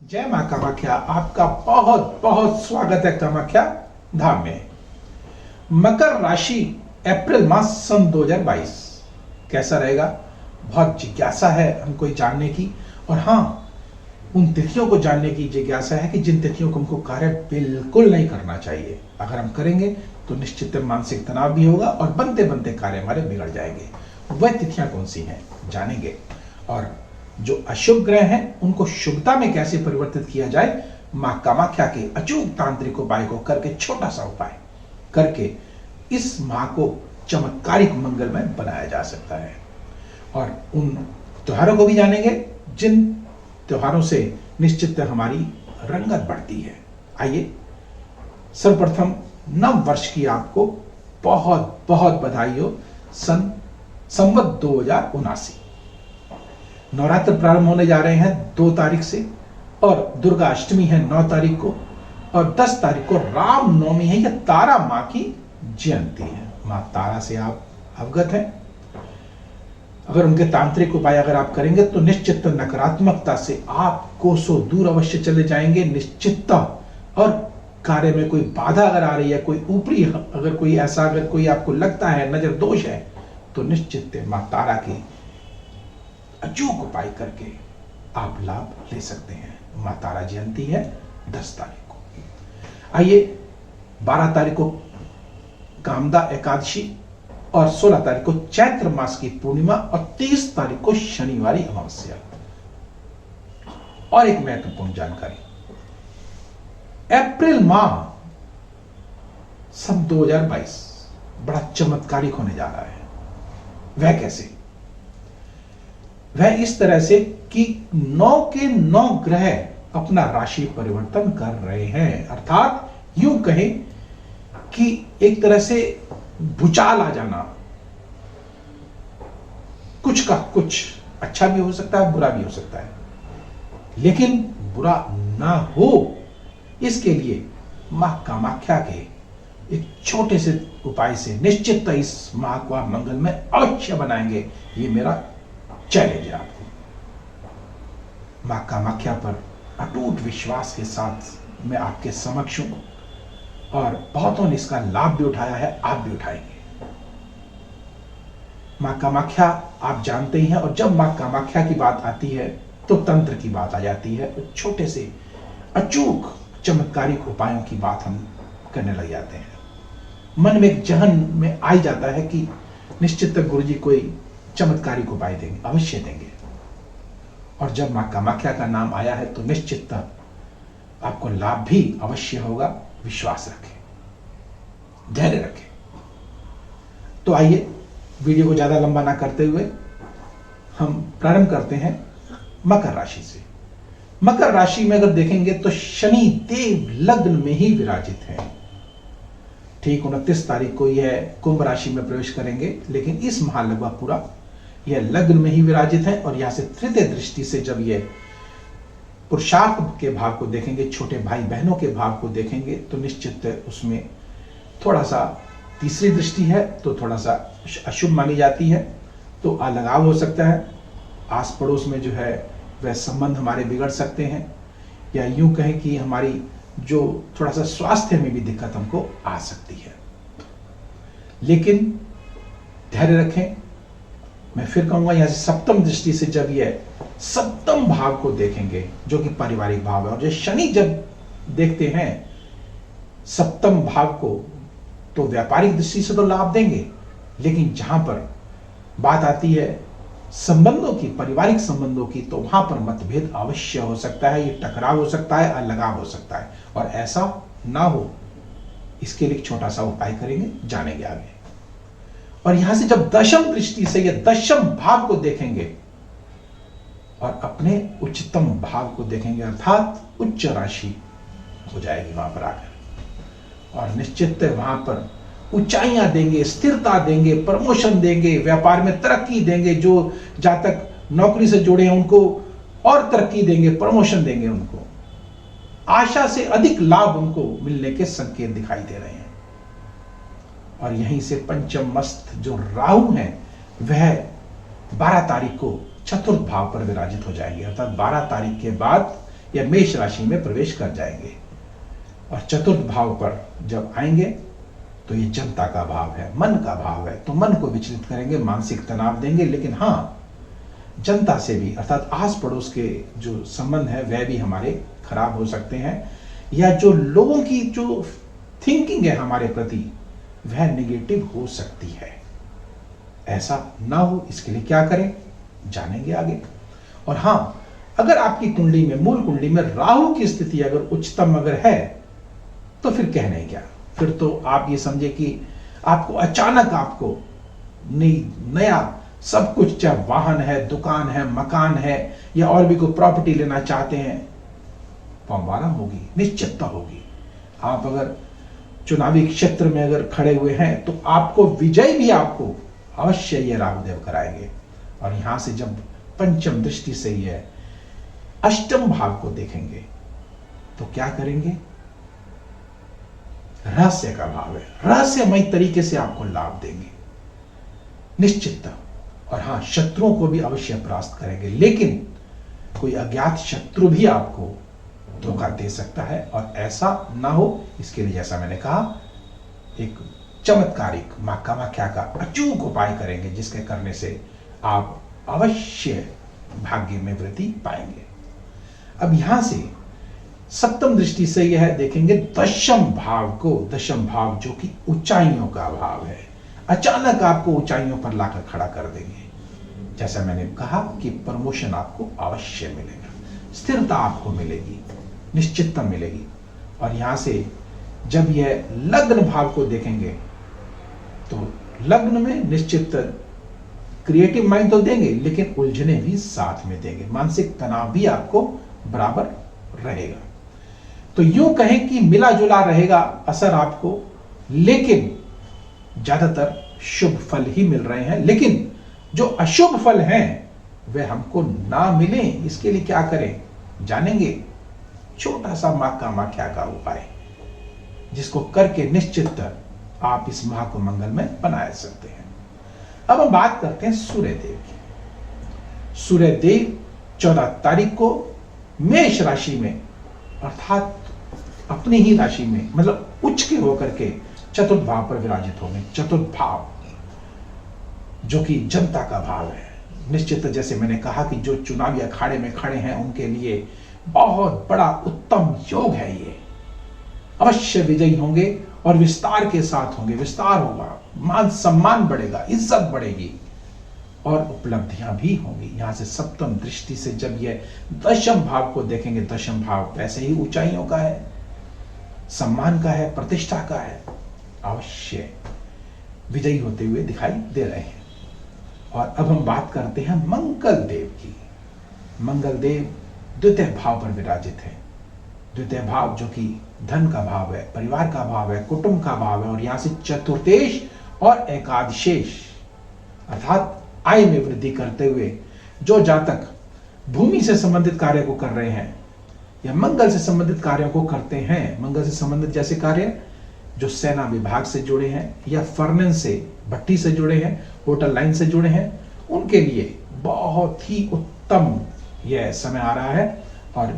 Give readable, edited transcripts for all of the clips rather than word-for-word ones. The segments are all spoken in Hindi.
जय मां कामाख्या। आपका बहुत बहुत स्वागत है कामाख्या धाम में। मकर राशि अप्रैल मास सन 2022 कैसा रहेगा, बहुत जिज्ञासा है हमको जानने की। और हाँ, उन तिथियों को जानने की जिज्ञासा है कि जिन तिथियों को हमको कार्य बिल्कुल नहीं करना चाहिए। अगर हम करेंगे तो निश्चित मानसिक तनाव भी होगा और बनते बनते कार्य हमारे बिगड़ जाएंगे। वह तिथियां कौन सी हैं जानेंगे, और जो अशुभ ग्रह हैं उनको शुभता में कैसे परिवर्तित किया जाए, मां कामाख्या के अचूक तांत्रिक उपाय को करके, छोटा सा उपाय करके इस माह को चमत्कारिक मंगलमय बनाया जा सकता है। और उन त्योहारों को भी जानेंगे जिन त्योहारों से निश्चित हमारी रंगत बढ़ती है। आइए, सर्वप्रथम नव वर्ष की आपको बहुत बहुत बधाई हो। संवत 2079 नवरात्र प्रारंभ होने जा रहे हैं 2 तारीख से, और दुर्गा अष्टमी है 9 तारीख को, और 10 तारीख को रामनवमी है। यह तारा मां की जयंती है। मां तारा से आप अवगत हैं। अगर उनके तांत्रिक उपाय अगर आप करेंगे तो निश्चित नकारात्मकता से आप कोसों दूर अवश्य चले जाएंगे, निश्चित। और कार्य में कोई बाधा अगर आ रही है, कोई ऊपरी अगर कोई ऐसा अगर कोई आपको लगता है नजर दोष है, तो निश्चित मां तारा की अचूक उपाय करके आप लाभ ले सकते हैं। मां तारा जयंती है 10 तारीख को। आइए, 12 तारीख को कामदा एकादशी, और 16 तारीख को चैत्र मास की पूर्णिमा, और 30 तारीख को शनिवारी अमावस्या। और एक महत्वपूर्ण जानकारी, अप्रैल माह सन 2022 बड़ा चमत्कारिक होने जा रहा है। वह कैसे? वह इस तरह से कि 9 के 9 ग्रह अपना राशि परिवर्तन कर रहे हैं। अर्थात यूं कहें कि एक तरह से भूचाल आ जाना। कुछ का कुछ अच्छा भी हो सकता है, बुरा भी हो सकता है, लेकिन बुरा ना हो इसके लिए मां कामाख्या के एक छोटे से उपाय से निश्चित इस माह को आप मंगलमय अवश्य बनाएंगे। ये मेरा चैलेंज है आपको। मां कामाख्या पर अटूट विश्वास के साथ मैं आपके समक्ष हूं, और बहुतों ने इसका लाभ भी उठाया है, आप भी उठाएंगे। मां कामाख्या आप जानते ही हैं, और जब मां कामाख्या की बात आती है तो तंत्र की बात आ जाती है। तो छोटे से अचूक चमत्कारिक उपायों की बात हम करने लग जाते हैं। मन में एक जहन में आ जाता है कि निश्चित गुरुजी कोई चमत्कारिक उपाय देंगे, अवश्य देंगे। और जब मां कामाख्या का नाम आया है तो निश्चित आपको लाभ भी अवश्य होगा। विश्वास रखें, धैर्य रखें। तो आइए, वीडियो को ज्यादा लंबा ना करते हुए हम प्रारंभ करते हैं मकर राशि से। मकर राशि में अगर देखेंगे तो शनि देव लग्न में ही विराजित है। ठीक 29 तारीख को यह कुंभ राशि में प्रवेश करेंगे, लेकिन इस माह लगभग पूरा यह लग्न में ही विराजित है। और यहां से तृतीय दृष्टि से जब यह पुरुषार्थ के भाव को देखेंगे, छोटे भाई बहनों के भाव को देखेंगे, तो निश्चित उसमें थोड़ा सा तीसरी दृष्टि है तो थोड़ा सा अशुभ मानी जाती है। तो अलगाव हो सकता है, आस पड़ोस में जो है वह संबंध हमारे बिगड़ सकते हैं, या यूं कहें कि हमारी जो थोड़ा सा स्वास्थ्य में भी दिक्कत हमको आ सकती है। लेकिन धैर्य रखें। मैं फिर कहूंगा, यहां से सप्तम दृष्टि से जब यह सप्तम भाव को देखेंगे, जो कि पारिवारिक भाव है, और जो शनि जब देखते हैं सप्तम भाव को, तो व्यापारिक दृष्टि से तो लाभ देंगे, लेकिन जहां पर बात आती है संबंधों की, पारिवारिक संबंधों की, तो वहां पर मतभेद अवश्य हो सकता है। ये टकराव हो सकता है, अलगाव हो सकता है, और ऐसा ना हो इसके लिए छोटा सा उपाय करेंगे, जानेंगे आगे। और यहां से जब दशम दृष्टि से यह दशम भाव को देखेंगे और अपने उच्चतम भाव को देखेंगे, अर्थात उच्च राशि हो जाएगी वहां पर आकर, और निश्चित वहां पर ऊंचाइयां देंगे, स्थिरता देंगे, प्रमोशन देंगे, व्यापार में तरक्की देंगे। जो जातक नौकरी से जुड़े हैं उनको और तरक्की देंगे, प्रमोशन देंगे, उनको आशा से अधिक लाभ उनको मिलने के संकेत दिखाई दे रहे हैं। और यहीं से पंचम मस्त जो राहु है वह 12 तारीख को चतुर्थ भाव पर विराजित हो जाएंगे, अर्थात 12 तारीख के बाद या मेष राशि में प्रवेश कर जाएंगे। और चतुर्थ भाव पर जब आएंगे तो ये जनता का भाव है, मन का भाव है, तो मन को विचलित करेंगे, मानसिक तनाव देंगे। लेकिन हाँ, जनता से भी अर्थात आस पड़ोस के जो संबंध है वह भी हमारे खराब हो सकते हैं, या जो लोगों की जो थिंकिंग है हमारे प्रति वह निगेटिव हो सकती है। ऐसा ना हो इसके लिए क्या करें, जानेंगे आगे। और हाँ, अगर आपकी कुंडली में, मूल कुंडली में राहु की स्थिति अगर उच्चतम अगर है तो फिर कहने क्या, फिर तो आप ये समझे कि आपको अचानक आपको नया सब कुछ, चाहे वाहन है, दुकान है, मकान है, या और भी कोई प्रॉपर्टी लेना चाहते हैं, पौवारा होगी, निश्चितता होगी। आप अगर चुनावी क्षेत्र में अगर खड़े हुए हैं तो आपको विजय भी आपको अवश्य ये राहुदेव कराएंगे। और यहां से जब पंचम दृष्टि से ये अष्टम भाव को देखेंगे तो क्या करेंगे, रहस्य का भाव है, रहस्यमय तरीके से आपको लाभ देंगे, निश्चितता। और हाँ, शत्रुओं को भी अवश्य परास्त करेंगे, लेकिन कोई अज्ञात शत्रु भी आपको धोखा दे सकता है। और ऐसा ना हो इसके लिए जैसा मैंने कहा, एक चमत्कारिक मां कामाख्या का अचूक उपाय करेंगे, जिसके करने से आप अवश्य भाग्य में वृद्धि पाएंगे। अब यहां से सप्तम दृष्टि से यह देखेंगे दशम भाव को, दशम भाव जो कि ऊंचाइयों का भाव है, अचानक आपको ऊंचाइयों पर लाकर खड़ा कर देंगे। जैसा मैंने कहा कि प्रमोशन आपको अवश्य मिलेगा, स्थिरता आपको मिलेगी, निश्चितता मिलेगी। और यहां से जब यह लग्न भाव को देखेंगे तो लग्न में निश्चित क्रिएटिव माइंड तो देंगे, लेकिन उलझने भी साथ में देंगे, मानसिक तनाव भी आपको बराबर रहेगा। तो यूं कहें कि मिला जुला रहेगा असर आपको, लेकिन ज्यादातर शुभ फल ही मिल रहे हैं। लेकिन जो अशुभ फल हैं वे हमको ना मिले, इसके लिए क्या करें, जानेंगे। छोटा सा मां कामाख्या का उपाय, जिसको करके निश्चित आप इस माह को मंगल में बना सकते हैं। अब हम बात करते हैं सूर्यदेव की। सूर्यदेव 14 तारीख को मेष राशि में, अर्थात अपनी ही राशि में, मतलब उच्च के होकर के चतुर्थ भाव पर विराजित होंगे। चतुर्थ भाव जो कि जनता का भाव है, निश्चित जैसे मैंने कहा कि जो चुनावी अखाड़े में खड़े हैं उनके लिए बहुत बड़ा उत्तम योग है। ये अवश्य विजयी होंगे और विस्तार के साथ होंगे, विस्तार होगा, मान सम्मान बढ़ेगा, इज्जत बढ़ेगी और उपलब्धियां भी होंगी। यहां से सप्तम दृष्टि से जब ये दशम भाव को देखेंगे, दशम भाव वैसे ही ऊंचाइयों का है, सम्मान का है, प्रतिष्ठा का है, अवश्य विजयी होते हुए दिखाई दे रहे हैं। और अब हम बात करते हैं मंगल देव की। मंगल देव द्वितीय भाव पर विराजित है। द्वितीय भाव जो कि धन का भाव है, परिवार का भाव है, कुटुंब का भाव है। और यहां से चतुर्थेश और एकादशेश अर्थात आय में वृद्धि करते हुए जो जातक भूमि से संबंधित कार्य को कर रहे हैं या मंगल से संबंधित कार्यों को करते हैं, मंगल से संबंधित जैसे कार्य जो सेना विभाग से जुड़े हैं या फर्नेस से, भट्टी से जुड़े हैं, होटल लाइन से जुड़े हैं, उनके लिए बहुत ही उत्तम यह समय आ रहा है। और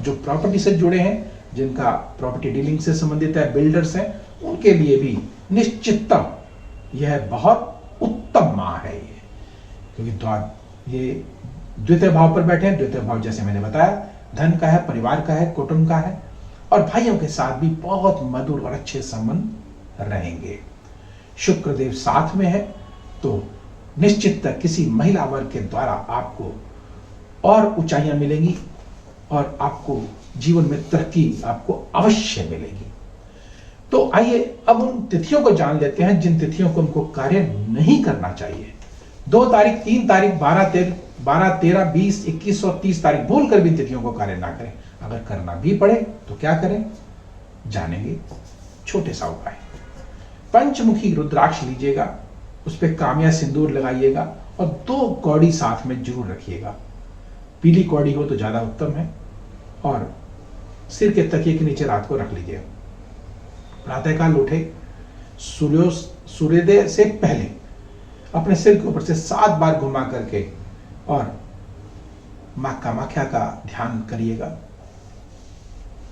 जो प्रॉपर्टी से जुड़े हैं, जिनका प्रॉपर्टी डीलिंग से संबंधित है, बिल्डर्स हैं, उनके लिए भी निश्चितता यह बहुत उत्तम माह है ये, क्योंकि ये द्वितीय भाव पर बैठे हैं। द्वितीय भाव जैसे मैंने बताया धन का है, परिवार का है, कुटुंब का है और भाइयों के साथ भी बहुत मधुर और अच्छे संबंध रहेंगे। शुक्रदेव साथ में है तो निश्चित किसी महिला वर्ग के द्वारा आपको और ऊंचाइयां मिलेंगी और आपको जीवन में तरक्की आपको अवश्य मिलेगी। तो आइए अब उन तिथियों को जान लेते हैं जिन तिथियों को हमको कार्य नहीं करना चाहिए। 2 तारीख, 3 तारीख, 12, 13, 20, 21 और 30 तारीख भूल कर भी तिथियों को कार्य ना करें। अगर करना भी पड़े तो क्या करें, जानेंगे। छोटे सा उपाय, पंचमुखी रुद्राक्ष लीजिएगा, उस पर कामिया सिंदूर लगाइएगा और 2 कौड़ी साथ में जरूर रखिएगा। पीली कौड़ी हो तो ज्यादा उत्तम है और सिर के तकिए के नीचे रात को रख लीजिएगा। प्रातःकाल उठे, सूर्योदय से पहले अपने सिर के ऊपर से 7 बार घुमा करके और मां कामाख्या का ध्यान करिएगा।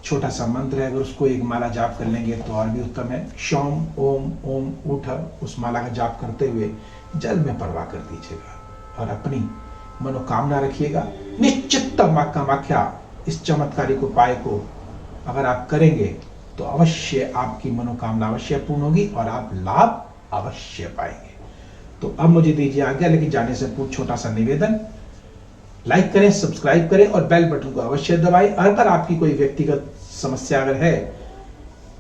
छोटा सा मंत्र है, अगर उसको एक माला जाप कर लेंगे तो और भी उत्तम है। शौम ओम ओम उठ, उस माला का जाप करते हुए जल में प्रवाह कर दीजिएगा और अपनी मनोकामना रखिएगा। निश्चित मां कामाख्या इस चमत्कारिक उपाय को अगर आप करेंगे तो अवश्य आपकी मनोकामना अवश्य पूर्ण होगी और आप लाभ अवश्य पाएंगे। तो अब मुझे दीजिए आज्ञा, लेकिन जाने से पूर्व छोटा सा निवेदन, लाइक करें, सब्सक्राइब करें और बेल बटन को अवश्य दबाएं। अगर आपकी कोई व्यक्तिगत समस्या अगर है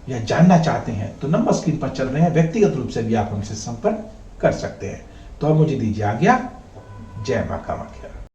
या जानना चाहते हैं तो नंबर स्क्रीन पर चल रहे हैं, व्यक्तिगत रूप से भी आप हमसे संपर्क कर सकते हैं। तो अब मुझे दीजिए आज्ञा। जय मां कामाख्या।